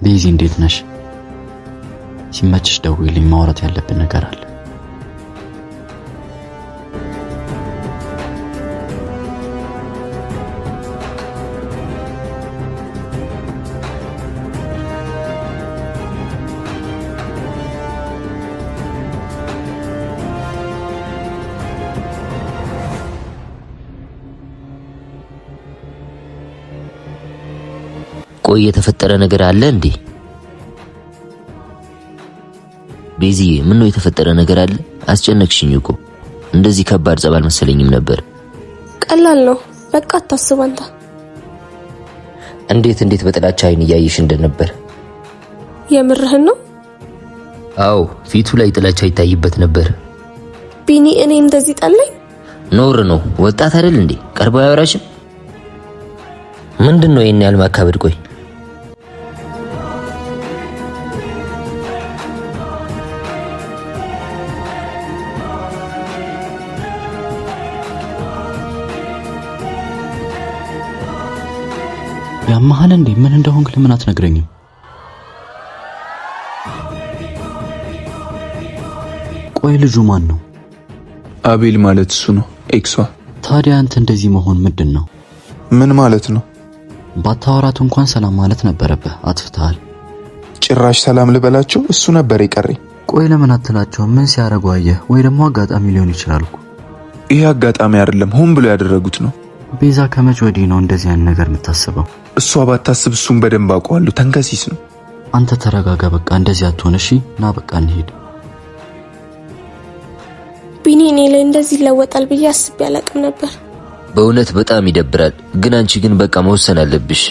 ቤዚ እንዴት ነሽ? ሲመችሽ ደውይልኝ፣ ማውራት ያለብን ነገር አለ። ቆይ የተፈጠረ ነገር አለ እንዴ? ቤዚ ምን ነው የተፈጠረ ነገር አለ? አስጨነቅሽኝ እኮ። እንደዚህ ከባድ ጸባል መሰለኝም ነበር። ቀላል ነው፣ በቃ አታስብ አንተ። እንዴት በጥላቻ አይን ያይሽ እንደነበር። የምርህን ነው? አዎ፣ ፊቱ ላይ ጥላቻ ይታይበት ነበር። ቢኒ እኔ እንደዚህ ጠለኝ? ኖር ነው ወጣት አይደል እንዴ? ቀርቦ ያወራሽም ምንድነው ይሄን ያህል ማካበድ? ቆይ ያማሃል እንዴ? ምን እንደሆንክ ለምን አትነግረኝም? ቆይ ልጁ ማን ነው? አቤል ማለት እሱ ነው፣ ኤክሷ። ታዲያ አንተ እንደዚህ መሆን ምንድነው? ምን ማለት ነው? ባታወራት እንኳን ሰላም ማለት ነበረብህ። አጥፍተሃል። ጭራሽ ሰላም ልበላቸው እሱ ነበር የቀረኝ። ቆይ ለምን አትላቸው? ምን ሲያረጉ አየህ? ወይ ደግሞ አጋጣሚ ሊሆን ይችላል እኮ። ይሄ አጋጣሚ አይደለም፣ ሆን ብሎ ያደረጉት ነው። ቤዛ ከመቼ ወዲህ ነው እንደዚህ አይነት ነገር የምታስበው? እሷ ባታስብ እሱን በደንብ አውቀዋለሁ። ተንከሲስ ነው። አንተ ተረጋጋ በቃ። እንደዚህ አትሆን እሺ? ና በቃ እንሂድ። ቢኒ እኔ ላይ እንደዚህ ይለወጣል ብዬ አስቤ አላቅም ነበር። በእውነት በጣም ይደብራል። ግን አንቺ ግን በቃ መወሰን አለብሽ።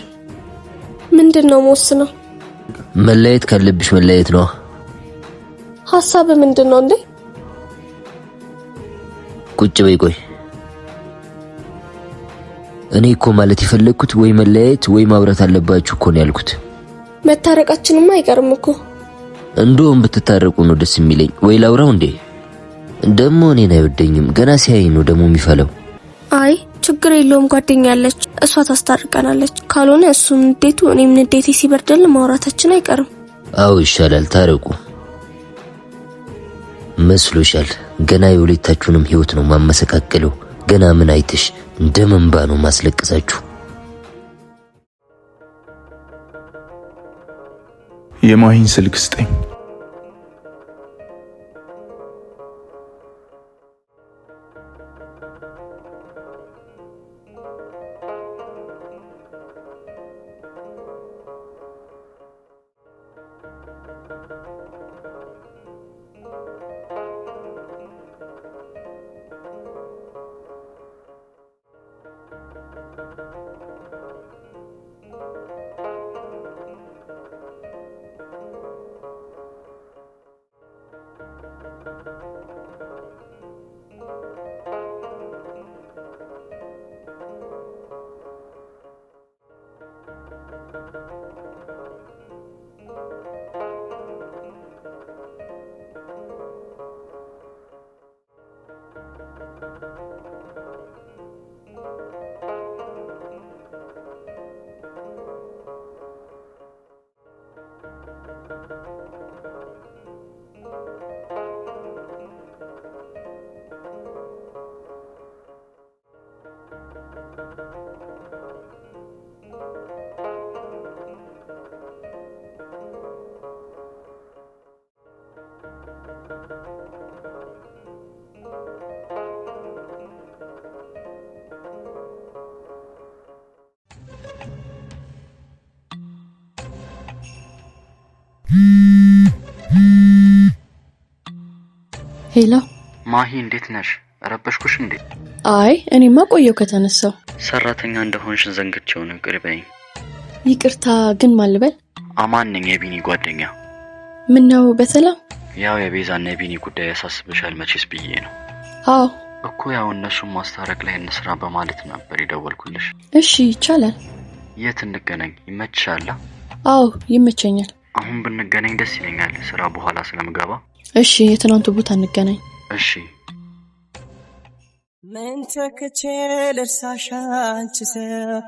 ምንድነው መወስነው? መለየት ካለብሽ መለየት ነው። ሐሳብ ምንድነው እንዴ? ቁጭ በይ። ቆይ እኔ እኮ ማለት የፈለኩት ወይ መለያየት ወይ ማብራት አለባችሁ እኮ ነው ያልኩት። መታረቃችንማ አይቀርም እኮ። እንደውም ብትታረቁ ነው ደስ የሚለኝ። ወይ ላውራው እንዴ? ደሞ እኔን አይወደኝም። ገና ሲያይ ነው ደሞ የሚፈለው። አይ ችግር የለውም፣ ጓደኛ አለች፣ እሷ ታስታርቀናለች። ካልሆነ እሱም ንዴቱ እኔም ንዴቴ ሲበርደል ማውራታችን አይቀርም። አው ይሻላል፣ ታረቁ መስሎሻል? ገና የሁለታችሁንም ህይወት ነው ማመሰቃቀለው። ገና ምን አይተሽ እንደምንባ ነው ማስለቀሳችሁ። የማሂን ስልክ ስጠኝ። ሄሎ ማሂ፣ እንዴት ነሽ? ረበሽኩሽ እንዴ? አይ እኔማ ቆየው ከተነሳው። ሰራተኛ እንደሆንሽ ዘንግቼው ነው፣ ቅርበኝ። ይቅርታ፣ ግን ማልበል? አማን ነኝ፣ የቢኒ ጓደኛ። ምን ነው በሰላም? ያው የቤዛና የቢኒ ጉዳይ ያሳስብሻል መቼስ ብዬ ነው። አዎ እኮ ያው እነሱም ማስታረቅ ላይ እንስራ በማለት ነበር የደወልኩልሽ። እሺ ይቻላል። የት እንገናኝ? ይመችሻል? አዎ ይመቸኛል። አሁን ብንገናኝ ደስ ይለኛል፣ ስራ በኋላ ስለምገባ። እሺ የትናንቱ ቦታ እንገናኝ። እሺ። ምን ተከቼ ልርሳሽ አንቺ ሰው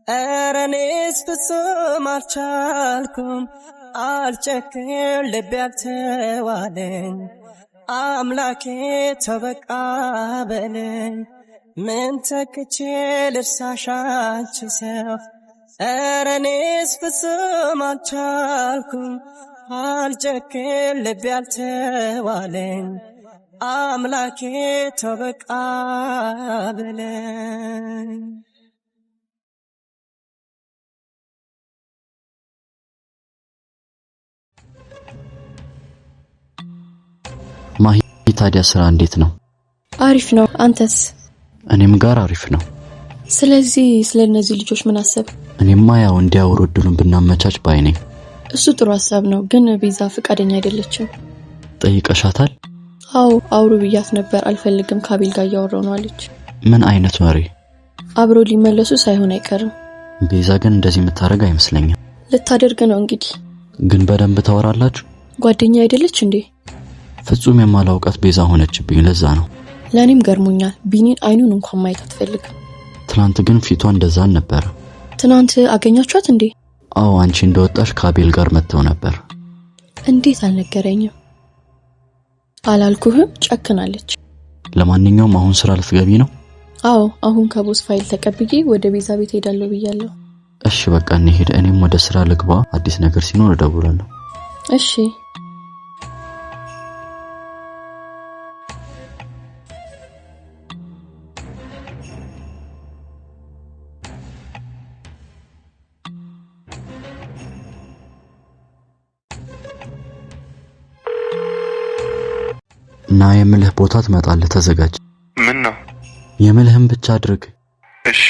ኧረ እኔስ ፍጹም አልቻልኩም አልጨክን ልቤ አልተዋለኝ አምላኬ ተበቃ በለኝ ምን ተክቼ ልርሳሽ አንቺ ሰው ኧረ እኔስ ፍጹም አልቻልኩም አልጨክን ልቤ አልተዋለኝ አምላኬ ተበቃ በለኝ። ማሂ ታዲያ ስራ እንዴት ነው? አሪፍ ነው። አንተስ? እኔም ጋር አሪፍ ነው። ስለዚህ ስለነዚህ ልጆች ምን አሰብ? እኔማ ያው እንዲያወሩ እድሉን ብናመቻች ባይ ነኝ። እሱ ጥሩ ሀሳብ ነው፣ ግን ቤዛ ፈቃደኛ አይደለችም። ጠይቀሻታል? አዎ አውሩ ብያት ነበር። አልፈልግም ከአቤል ጋር እያወራሁ ነው አለች። ምን አይነት ወሬ? አብሮ ሊመለሱ ሳይሆን አይቀርም። ቤዛ ግን እንደዚህ የምታደርግ አይመስለኝም። ልታደርግ ነው እንግዲህ። ግን በደንብ ታወራላችሁ? ጓደኛ አይደለች እንዴ? ፍጹም የማላውቃት ቤዛ ሆነችብኝ። ለዛ ነው። ለኔም ገርሞኛል። ቢኒን አይኑን እንኳን ማየት አትፈልግም። ትናንት ግን ፊቷ እንደዛ ነበር። ትናንት አገኛችኋት እንዴ? አዎ አንቺ እንደወጣሽ ከአቤል ጋር መተው ነበር። እንዴት አልነገረኝም? አላልኩህም? ጨክናለች። ለማንኛውም አሁን ስራ ልትገቢ ነው? አዎ አሁን ከቦስ ፋይል ተቀብዬ ወደ ቤዛ ቤት ሄዳለሁ ብያለሁ። እሺ በቃ እንሂድ። እኔም ወደ ስራ ልግባ። አዲስ ነገር ሲኖር እደውላለሁ። እሺ። እና የምልህ ቦታ ትመጣለህ። ተዘጋጅ። ምን ነው? የምልህም ብቻ አድርግ። እሺ።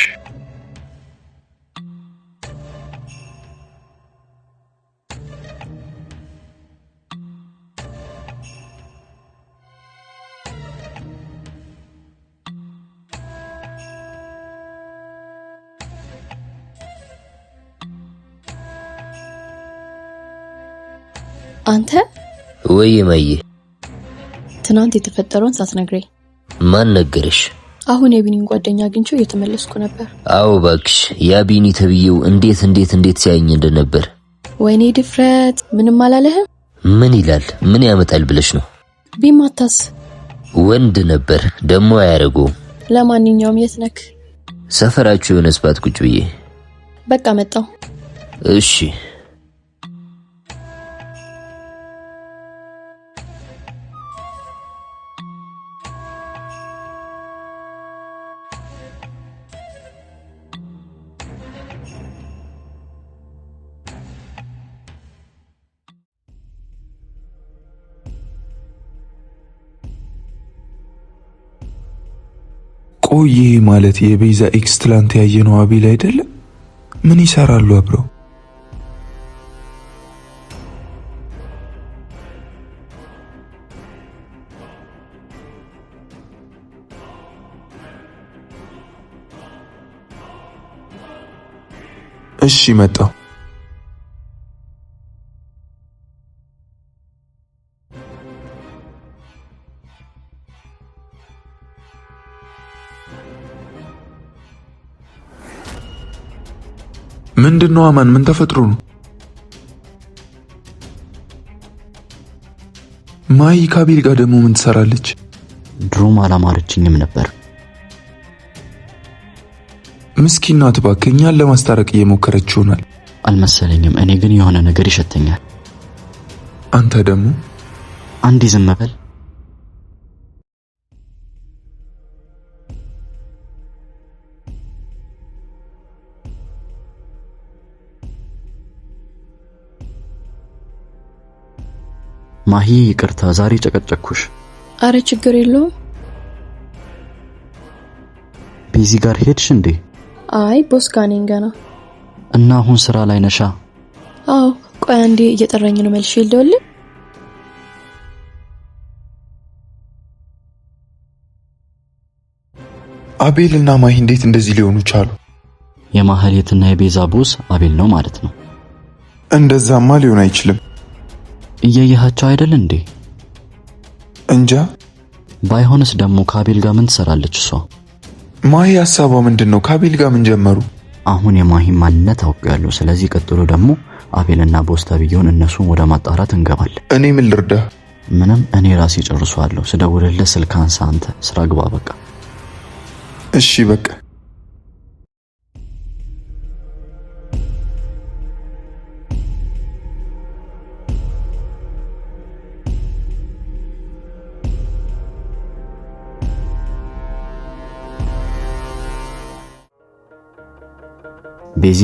አንተ ወይ ማዬ፣ ትናንት የተፈጠረውን ሳትነግረኝ ማን ነገረሽ? አሁን የቢኒን ጓደኛ አግኝቼው እየተመለስኩ ነበር። አዎ ባክሽ፣ ያ ቢኒ ተብዬው እንዴት ሲያየኝ እንደነበር። ወይኔ ድፍረት! ምንም አላለህም? ምን ይላል? ምን ያመጣል ብለሽ ነው? ቢማታስ? ወንድ ነበር ደሞ አያረገውም። ለማንኛውም የት ነክ? ሰፈራችሁ የሆነ ስፓት ቁጭ ብዬ። በቃ መጣው። እሺ። ቆይ ማለት የቤዛ ኤክስ ትላንት ያየነው አቤል አይደለም? ምን ይሰራሉ አብረው? እሺ መጣው። ምንድነው አማን? ምን ተፈጥሮ ነው? ማይ ከአቤል ጋር ደግሞ ምን ትሰራለች? ድሮም አላማረችኝም ነበር። ምስኪን ናት እባክህ። እኛን ለማስታረቅ እየሞከረች ይሆናል። አልመሰለኝም። እኔ ግን የሆነ ነገር ይሸተኛል። አንተ ደግሞ አንዴ ዝም በል። ማሂ ይቅርታ፣ ዛሬ ጨቀጨኩሽ። አረ ችግር የለውም። ቤዚ ጋር ሄድሽ እንዴ? አይ ቦስ ጋር ነኝ ገና። እና አሁን ስራ ላይ ነሻ? አዎ ቆይ አንዴ እየጠራኝ ነው፣ መልሼ ልደውል። አቤልና ማሂ እንዴት እንደዚህ ሊሆኑ ቻሉ? የማህሌትና የቤዛ ቦስ አቤል ነው ማለት ነው። እንደዛማ ሊሆን አይችልም። እየያያቸው አይደል እንዴ? እንጃ። ባይሆንስ ደግሞ ከአቤል ጋር ምን ትሰራለች እሷ? ማሂ ሐሳቧ ምንድነው? ከአቤል ጋር ምን ጀመሩ? አሁን የማሂን ማንነት አውቄያለሁ። ስለዚህ ቀጥሎ ደግሞ አቤልና ቦስ ተብዬውን እነሱን ወደ ማጣራት እንገባለን። እኔ ምን ልርዳ? ምንም፣ እኔ ራሴ ጨርሷለሁ። ስደውልልህ ስልክ አንሳ። አንተ ስራ ግባ በቃ። እሺ በቃ። ቤዚ፣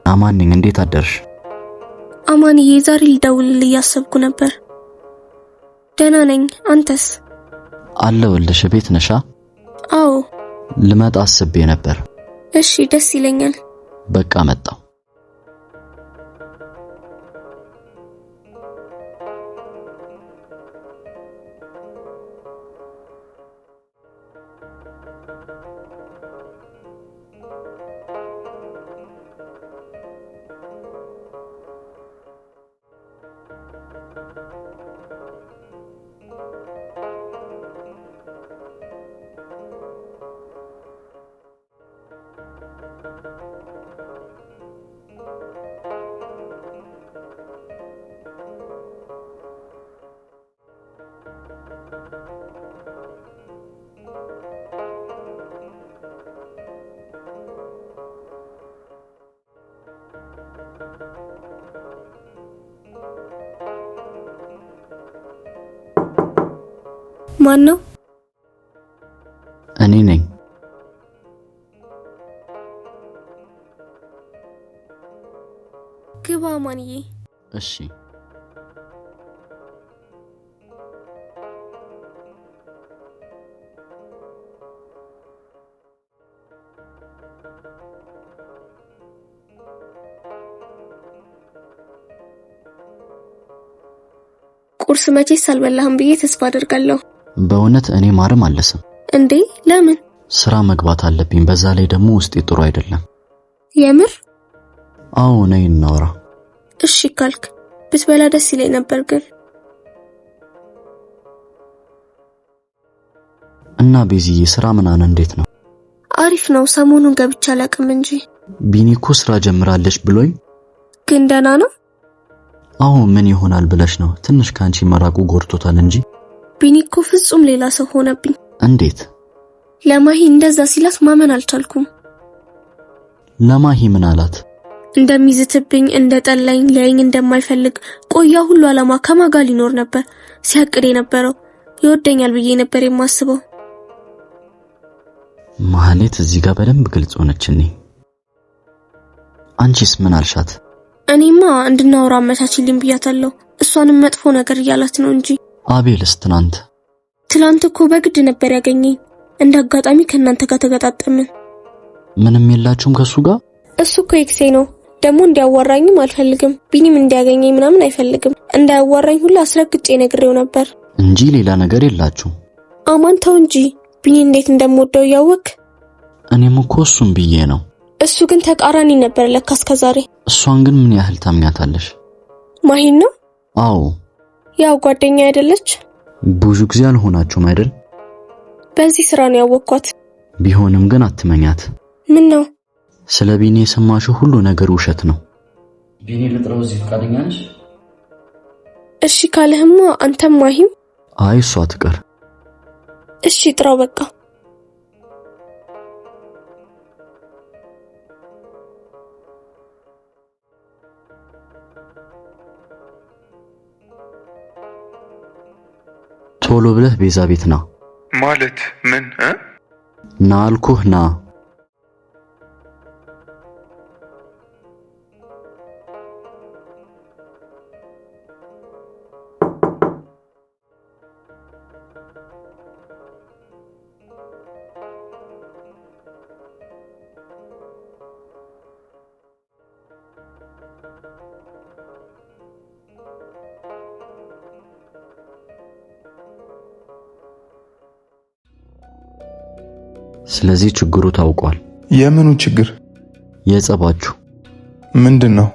አማን ነኝ። እንዴት አደርሽ? አማንዬ፣ ዛሬ ልደውልልህ እያሰብኩ ነበር። ደህና ነኝ። አንተስ? አለሁልሽ። ቤት ነሻ? አዎ። ልመጣ አስቤ ነበር። እሺ፣ ደስ ይለኛል። በቃ መጣሁ። ማን ነው? እኔ ነኝ። ግባ አማንዬ። እሺ። ቁርስ መቼስ አልበላህም ብዬ ተስፋ አደርጋለሁ። በእውነት እኔ ማርም አለስም። እንዴ ለምን? ስራ መግባት አለብኝ። በዛ ላይ ደግሞ ውስጤ ጥሩ አይደለም። የምር? አዎ፣ ነይ እናውራ። እሺ ካልክ ብትበላ ደስ ይለኝ ነበር ግን። እና ቤዚዬ፣ ስራ ምናምን እንዴት ነው? አሪፍ ነው። ሰሞኑን ገብቻ አላቅም እንጂ ቢኒኮ ስራ ጀምራለች ብሎኝ። ግን ደህና ነው? አዎ። ምን ይሆናል ብለሽ ነው? ትንሽ ካንቺ መራቁ ጎርቶታል እንጂ። ቢኒኮ ፍጹም ሌላ ሰው ሆነብኝ። እንዴት? ለማሂ እንደዛ ሲላት ማመን አልቻልኩም። ለማሂ ምን አላት? እንደሚዝትብኝ፣ እንደጠላኝ፣ ሊያየኝ እንደማይፈልግ። ቆያ ሁሉ አላማ ከማጋ ሊኖር ነበር ሲያቅድ የነበረው። ይወደኛል ብዬ ነበር የማስበው። ማህሌት እዚህ ጋር በደንብ ግልጽ ሆነችልኝ። አንቺስ ምን አልሻት? እኔማ እንድናወራ አመቻችልኝ ብያታለሁ። እሷንም መጥፎ ነገር እያላት ነው እንጂ። አቤልስ? ትናንት እኮ በግድ ነበር ያገኘኝ። እንደ አጋጣሚ ከእናንተ ጋር ተገጣጠምን። ምንም የላችሁም ከሱ ጋር? እሱ እኮ ኤክሴ ነው። ደግሞ እንዲያዋራኝም አልፈልግም። ቢኒም እንዲያገኘኝ ምናምን አይፈልግም። እንዳያዋራኝ ሁሉ አስረግጬ ነግሬው ነበር እንጂ ሌላ ነገር የላችሁም። አማን ተው እንጂ። ቢኒ እንዴት እንደምወደው ያወቅ። እኔም እኮ እሱም ብዬ ነው። እሱ ግን ተቃራኒ ነበር ለካ እስከዛሬ። እሷን ግን ምን ያህል ታምኛታለሽ? ማሂን ነው? አዎ። ያው ጓደኛ አይደለች? ብዙ ጊዜ አልሆናችሁም አይደል? በዚህ ስራ ነው ያወቅኳት። ቢሆንም ግን አትመኛት። ምን ነው? ስለ ቢኒ የሰማሽው ሁሉ ነገር ውሸት ነው። ቢኒ ልጥራው እዚህ ፈቃደኛ ነሽ? እሺ ካለህማ አንተም ማሂም። አይ እሷ ትቀር። እሺ ጥራው በቃ። ቶሎ ብለህ ቤዛ ቤት ና። ማለት ምን? ና አልኩህ ና። ስለዚህ ችግሩ ታውቋል። የምኑ ችግር? የጸባችሁ ምንድነው?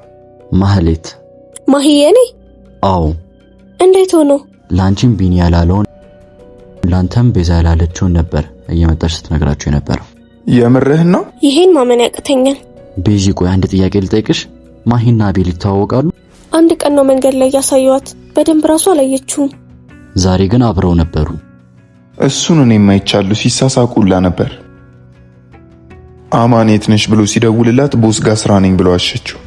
ማህሌት ማሂየኔ? አዎ። እንዴት ሆኖ? ላንቺም ቢኒ ያላለውን ላንተም ቤዛ ያላለችውን ነበር እየመጣች ስትነግራችሁ የነበረው። የምርህን ነው? ይሄን ማመን ያቅተኛል። ቤዚ ቆይ አንድ ጥያቄ ልጠይቅሽ። ማሂና አቤል ይተዋወቃሉ? አንድ ቀን ነው መንገድ ላይ ያሳዩዋት። በደንብ ራሱ አላየችውም። ዛሬ ግን አብረው ነበሩ። እሱን እኔ የማይቻሉ ሲሳሳቁላ ነበር። አማን የት ነሽ ብሎ ሲደውልላት ቦስ ጋር ስራ ነኝ ብሎ አሸችው።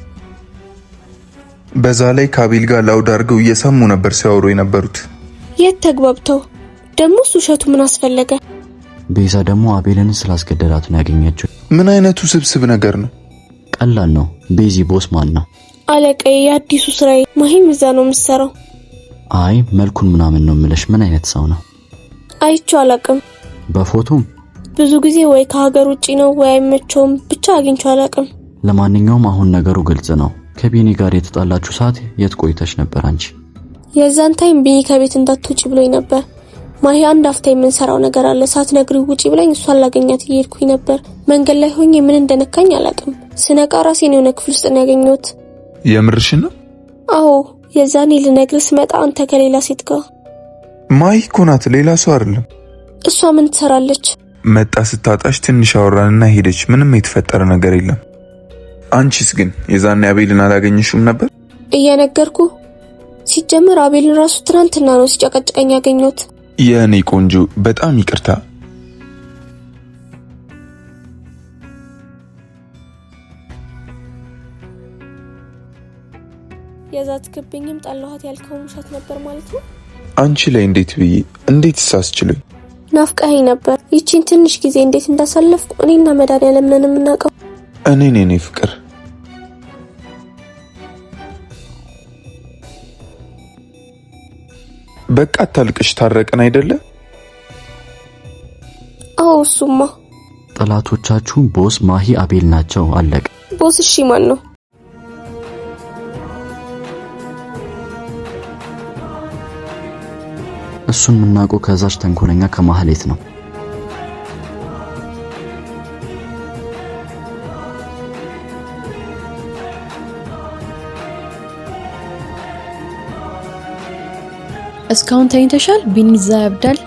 በዛ ላይ ከአቤል ጋር ላውድ አድርገው እየሰሙ ነበር ሲያወሩ የነበሩት። የት ተግባብተው ደግሞ ውሸቱ ምን አስፈለገ? ቤዛ ደግሞ አቤልን ስላስገደላት ነው ያገኘችው። ምን አይነቱ ስብስብ ነገር ነው? ቀላል ነው። ቤዚ ቦስ ማን ነው? አለቃዬ፣ የአዲሱ ስራዬ። ማሂም እዛ ነው የምትሰራው። አይ መልኩን ምናምን ነው የምልሽ። ምን አይነት ሰው ነው? አይቼው አላውቅም። በፎቶም ብዙ ጊዜ ወይ ከሀገር ውጪ ነው ወይ አይመቸውም፣ ብቻ አግኝቼው አላውቅም። ለማንኛውም አሁን ነገሩ ግልጽ ነው። ከቢኒ ጋር የተጣላችሁ ሰዓት የት ቆይተሽ ነበር አንቺ? የዛን ታይም ቢኒ ከቤት እንዳትውጪ ብሎኝ ነበር። ማሂ አንድ አፍታ የምንሰራው ነገር አለ ሳትነግሪው ውጪ ብለኝ እሷን ላገኛት እየሄድኩኝ ነበር። መንገድ ላይ ሆኜ ምን እንደነካኝ አላውቅም። ስነቃ ራሴን የሆነ ክፍል ውስጥ ነው ያገኘሁት። የምርሽን ነው? አዎ፣ የዛኔ ልነግርህ ስመጣ አንተ ከሌላ ሴት ጋር። ማሂ እኮ ናት፣ ሌላ ሰው አይደለም። እሷ ምን ትሰራለች? መጣ ስታጣሽ ትንሽ አወራንና ሄደች። ምንም የተፈጠረ ነገር የለም። አንቺስ ግን የዛኔ አቤልን አላገኘሽም ነበር? እየነገርኩ ሲጀምር አቤልን ራሱ ትናንትና ነው ሲጨቀጭቀኝ ያገኘሁት። የኔ ቆንጆ በጣም ይቅርታ። የዛትክብኝም ጠላኋት ያልከው ውሸት ነበር ማለት ነው? አንቺ ላይ እንዴት ሳስችሉኝ? ናፍቀኸኝ ነበር። ይቺን ትንሽ ጊዜ እንዴት እንዳሳለፍኩ እኔና መድኃኒዓለም ነን የምናውቀው። እኔ ፍቅር በቃ ታልቅሽ። ታረቀን አይደለ? አዎ እሱማ። ጠላቶቻችሁ ቦስ፣ ማሂ፣ አቤል ናቸው። አለቀ። ቦስ እሺ ማን ነው? እሱን የምናውቀው ከዛች ተንኮለኛ ከማህሌት ነው። እስካሁን ተኝተሻል? ቢኒ እዛ ያብዳል።